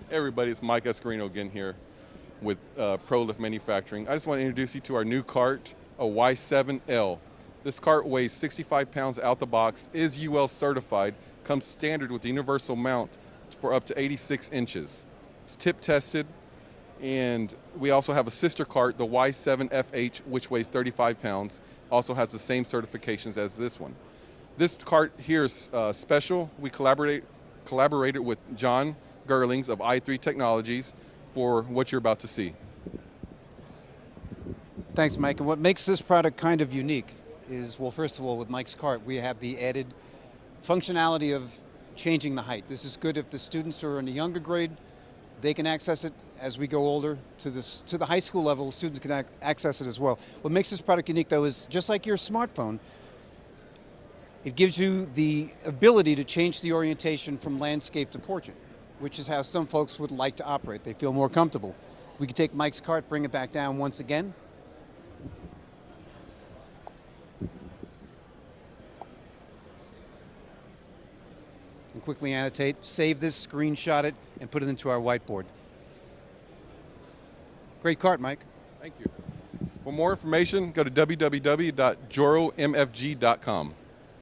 Hey everybody, it's Mike Escarino again here with ProLift Manufacturing. I just want to introduce you to our new cart, a Y7L. This cart weighs 65 pounds out the box, is UL certified, comes standard with the universal mount for up to 86 inches. It's tip tested, and we also have a sister cart, the Y7FH, which weighs 35 pounds, also has the same certifications as this one. This cart here is special. We collaborated with John Gerlings of i3 Technologies for what you're about to see. Thanks, Mike. And what makes this product kind of unique is, well, first of all, with Mike's cart, we have the added functionality of changing the height. This is good if the students are in a younger grade, they can access it. As we go older to the high school level, students can access it as well. What makes this product unique, though, is just like your smartphone, it gives you the ability to change the orientation from landscape to portrait, which is how some folks would like to operate. They feel more comfortable. We can take Mike's cart, bring it back down once again. And quickly annotate, save this, screenshot it, and put it into our whiteboard. Great cart, Mike. Thank you. For more information, go to www.joromfg.com.